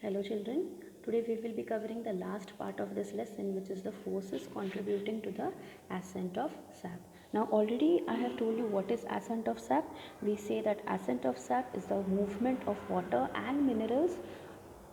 Hello children, today we will be covering the last part of this lesson, which is the forces contributing to the ascent of sap. Now already I have told you what is ascent of sap. We say that ascent of sap is the movement of water and minerals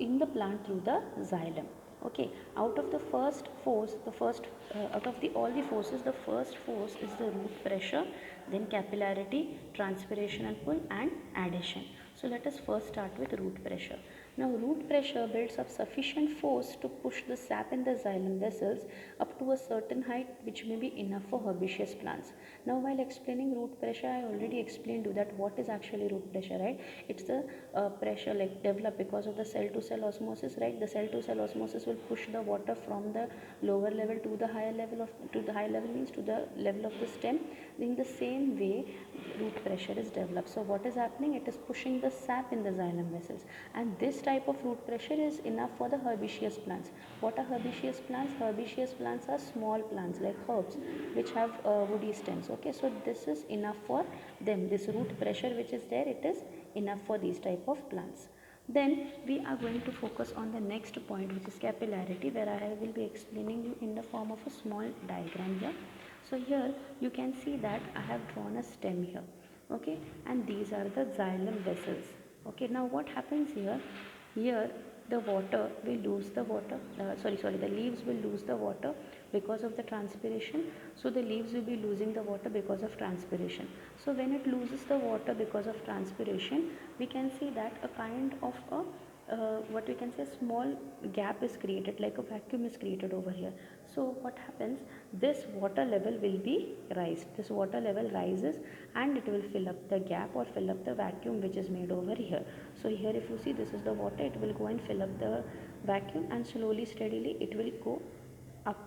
in the plant through the xylem. Okay, out of the first force, out of the all the forces, the first force is the root pressure, then capillarity, transpiration and pull, and adhesion. So let us first start with root pressure. Now root pressure builds up sufficient force to push the sap in the xylem vessels up to a certain height, which may be enough for herbaceous plants. Now while explaining root pressure, I already explained you that what is actually root pressure, right? It's the pressure like developed because of the cell to cell osmosis, right? The cell to cell osmosis will push the water from the lower level to the higher level means to the level of the stem. In the same way, root pressure is developed. So what is happening? It is pushing the sap in the xylem vessels, and this type of root pressure is enough for the herbaceous plants. What are herbaceous plants? Herbaceous plants are small plants like herbs which have woody stems. Okay, so this is enough for them. This root pressure which is there, it is enough for these type of plants. Then we are going to focus on the next point, which is capillarity, where I will be explaining you in the form of a small diagram here. So here you can see that I have drawn a stem here. Okay, and these are the xylem vessels. Okay, now what happens here? Here the water will lose the water, the leaves will lose the water because of the transpiration. So the leaves will be losing the water because of transpiration. So when it loses the water because of transpiration, we can see that a kind of a what we can say, small gap is created, like a vacuum is created over here. So what happens, this water level will be raised, this water level rises, and it will fill up the gap or fill up the vacuum which is made over here. So here if you see, this is the water, it will go and fill up the vacuum, and slowly steadily it will go up,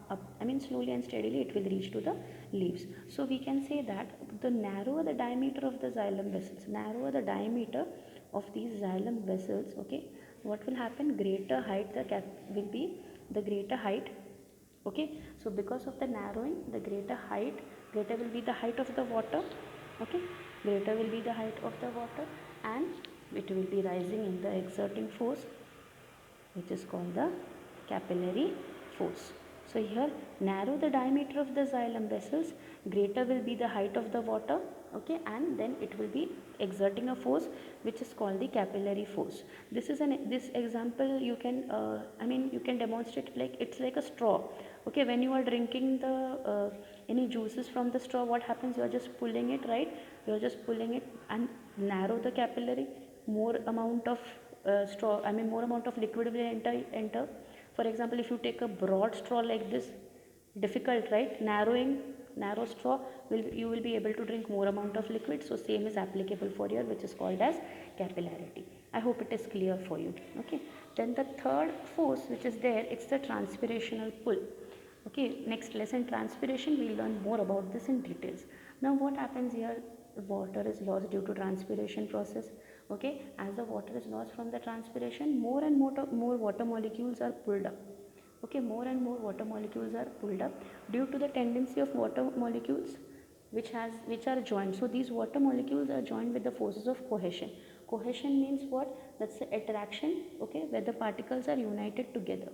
slowly and steadily it will reach to the leaves. So we can say that the narrower the diameter of the xylem vessels, narrower the diameter of these xylem vessels, okay, what will happen, greater height the cap will be, the greater height. Okay, so because of the narrowing, the greater will be the height of the water. Okay, greater will be the height of the water, and it will be rising in the exerting force, which is called the capillary force. So here, narrow the diameter of the xylem vessels, greater will be the height of the water, okay, and then it will be exerting a force which is called the capillary force. This example you can you can demonstrate, like it's like a straw. Okay, when you are drinking the any juices from the straw, what happens? You are just pulling it, right? You are just pulling it and narrow the capillary, more amount of more amount of liquid will enter. For example, if you take a broad straw like this, difficult, right? Narrow straw, you will be able to drink more amount of liquid. So same is applicable for here, which is called as capillarity. I hope it is clear for you. Okay, then the third force which is there, it's the transpirational pull. Okay, next lesson, transpiration, we'll learn more about this in details. Now what happens here, water is lost due to transpiration process. Okay, as the water is lost from the transpiration, more and more water molecules are pulled up. Okay, more and more water molecules are pulled up due to the tendency of water molecules which are joined. So these water molecules are joined with the forces of cohesion. Cohesion means what? That's the attraction, okay, where the particles are united together.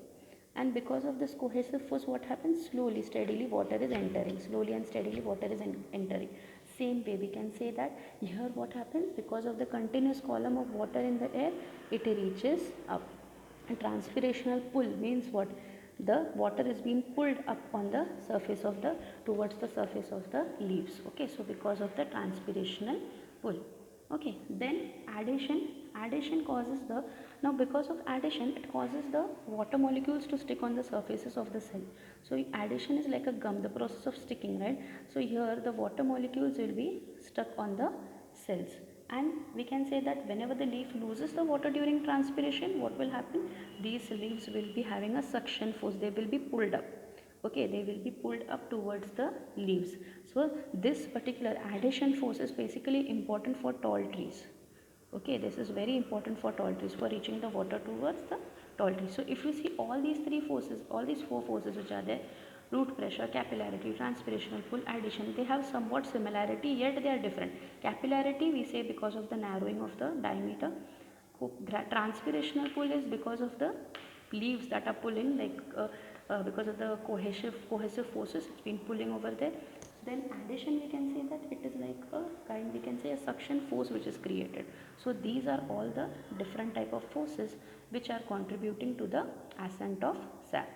And because of this cohesive force, what happens? Slowly steadily water is entering, slowly and steadily water is entering. Same way we can say that here what happens, because of the continuous column of water in the air, it reaches up. And transpirational pull means what? The water is being pulled up on the surface of the, towards the surface of the leaves. Okay, so because of the transpirational pull. Okay, then adhesion causes the, now because of adhesion, it causes the water molecules to stick on the surfaces of the cell. So adhesion is like a gum, the process of sticking, right? So here the water molecules will be stuck on the cells, and we can say that whenever the leaf loses the water during transpiration, what will happen, these leaves will be having a suction force, they will be pulled up. Okay, they will be pulled up towards the leaves. So this particular adhesion force is basically important for tall trees. Okay, this is very important for tall trees, for reaching the water towards the tall trees. So if you see all these three forces, all these four forces which are there, root pressure, capillarity, transpirational pull, adhesion, they have somewhat similarity, yet they are different. Capillarity we say because of the narrowing of the diameter, Transpirational pull is because of the leaves that are pulling, like because of the cohesive forces it's been pulling over there. Then addition, we can say that it is like a kind, we can say a suction force which is created. So these are all the different type of forces which are contributing to the ascent of sap.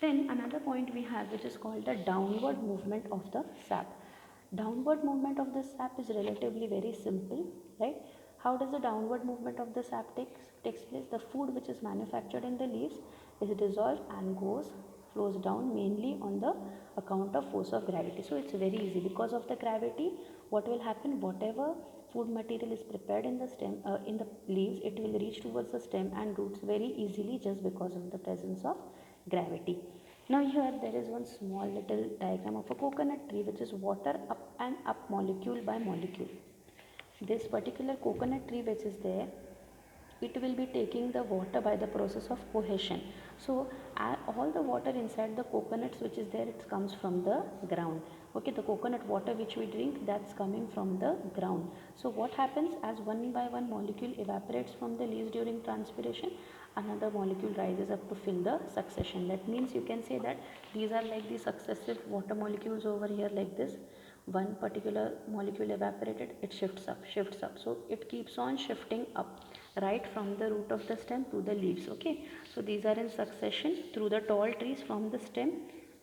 Then another point we have, which is called the downward movement of the sap. Downward movement of the sap is relatively very simple, right? How does the downward movement of the sap takes place? The food which is manufactured in the leaves is dissolved and flows down mainly on the account of force of gravity. So it's very easy. Because of the gravity, what will happen? Whatever food material is prepared in the stem, in the leaves, it will reach towards the stem and roots very easily, just because of the presence of gravity. Now here there is one small little diagram of a coconut tree, which is water up and up molecule by molecule. This particular coconut tree which is there, it will be taking the water by the process of cohesion. So all the water inside the coconuts which is there, it comes from the ground. Okay, the coconut water which we drink, that's coming from the ground. So what happens, as one by one molecule evaporates from the leaves during transpiration, another molecule rises up to fill the succession. That means you can say that these are like the successive water molecules over here, like this. One particular molecule evaporated, it shifts up, so it keeps on shifting up, right from the root of the stem to the leaves. Okay, so these are in succession through the tall trees from the stem,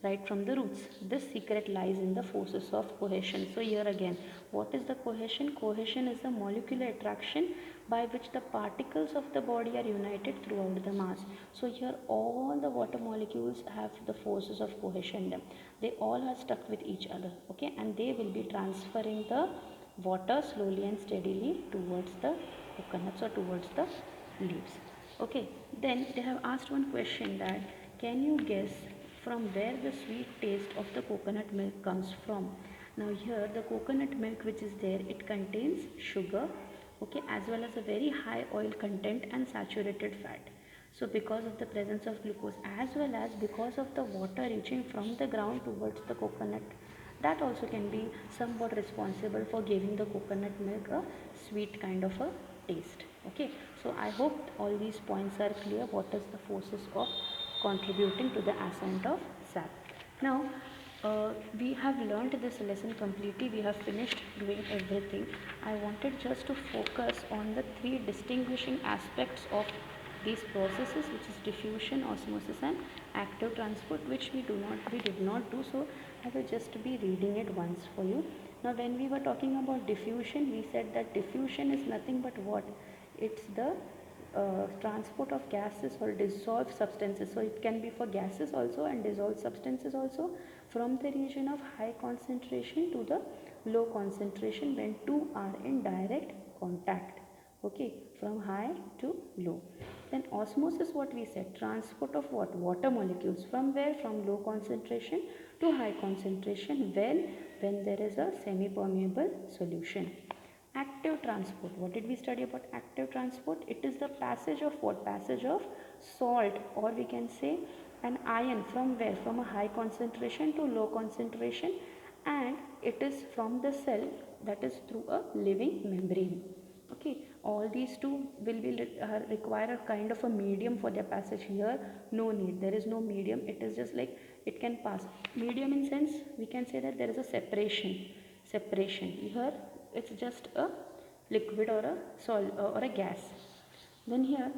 right from the roots. This secret lies in the forces of cohesion. So here again, what is the cohesion? Cohesion is the molecular attraction by which the particles of the body are united throughout the mass. So here all the water molecules have the forces of cohesion in them. They all are stuck with each other, okay, and they will be transferring the water slowly and steadily towards the coconuts or towards the leaves. Okay, then they have asked one question, that can you guess from where the sweet taste of the coconut milk comes from? Now here the coconut milk which is there, it contains sugar, okay, as well as a very high oil content and saturated fat. So because of the presence of glucose, as well as because of the water reaching from the ground towards the coconut, that also can be somewhat responsible for giving the coconut milk a sweet kind of a taste. Okay, so I hope all these points are clear, what is the forces of contributing to the ascent of sap. Now we have learned this lesson completely, we have finished doing everything. I wanted just to focus on the three distinguishing aspects of these processes, which is diffusion, osmosis and active transport, which we did not do. So I will just be reading it once for you. Now when we were talking about diffusion, we said that diffusion is nothing but what? It's the transport of gases or dissolved substances. So it can be for gases also and dissolved substances also, from the region of high concentration to the low concentration when two are in direct contact. Okay, from high to low. Then osmosis, what we said, transport of what? Water molecules. From where? From low concentration to high concentration when there is a semi-permeable solution. Active transport, what did we study about active transport? It is the passage of what? Passage of salt, or we can say an ion, from where? From a high concentration to low concentration, and it is from the cell, that is through a living membrane. Okay, all these two will be require a kind of a medium for their passage. Here no need, there is no medium, it is just like it can pass. Medium in sense, we can say that there is a separation. Here it's just a liquid or a solid or a gas. Then here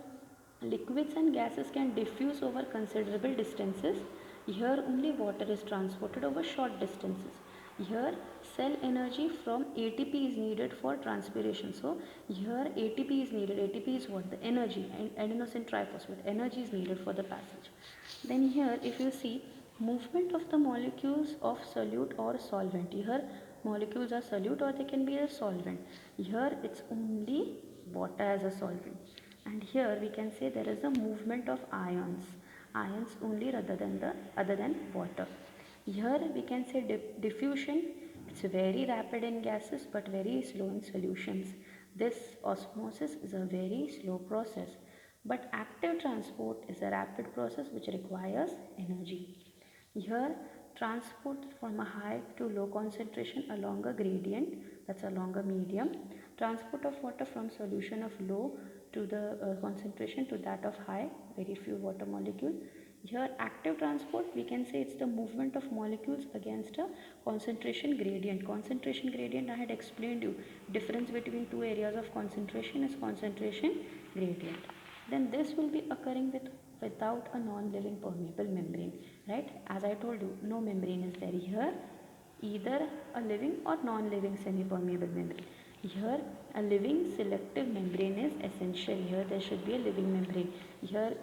liquids and gases can diffuse over considerable distances. Here only water is transported over short distances. Here cell energy from ATP is needed for transpiration. So here ATP is needed. ATP is what? The energy, and adenosine triphosphate. Energy is needed for the passage. Then here if you see movement of the molecules of solute or solvent. Here molecules are solute or they can be a solvent. Here it's only water as a solvent. And here we can say there is a movement of ions only rather than water. Here we can say diffusion, it's very rapid in gases but very slow in solutions. This osmosis is a very slow process, but active transport is a rapid process which requires energy. Here transport from a high to low concentration along a gradient, that's along a medium. Transport of water from solution of low to the concentration to that of high, very few water molecule. Here active transport, we can say it's the movement of molecules against a concentration gradient. Concentration gradient, I had explained you, difference between two areas of concentration is concentration gradient. Then this will be occurring without a non-living permeable membrane, right? As I told you, no membrane is there here, either a living or non-living semi-permeable membrane. Here a living selective membrane is essential. Here there should be a living membrane. Here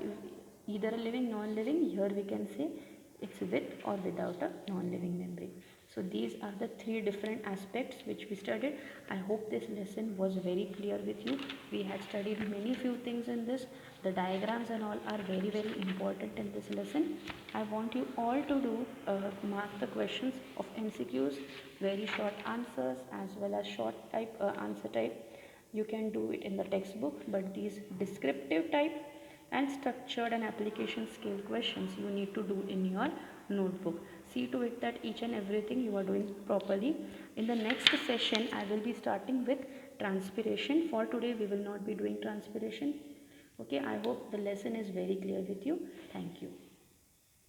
either a living, non-living. Here we can say it's with or without a non-living membrane. So these are the three different aspects which we studied. I hope this lesson was very clear with you. We had studied many few things in this. The diagrams and all are very important in this lesson. I want you all to do mark the questions of MCQs, very short answers as well as short type answer type. You can do it in the textbook, but these descriptive type and structured and application scale questions you need to do in your notebook. See to it that each and everything you are doing properly. In the next session I will be starting with transpiration. For today we will not be doing transpiration. Okay, I hope the lesson is very clear with you. Thank you.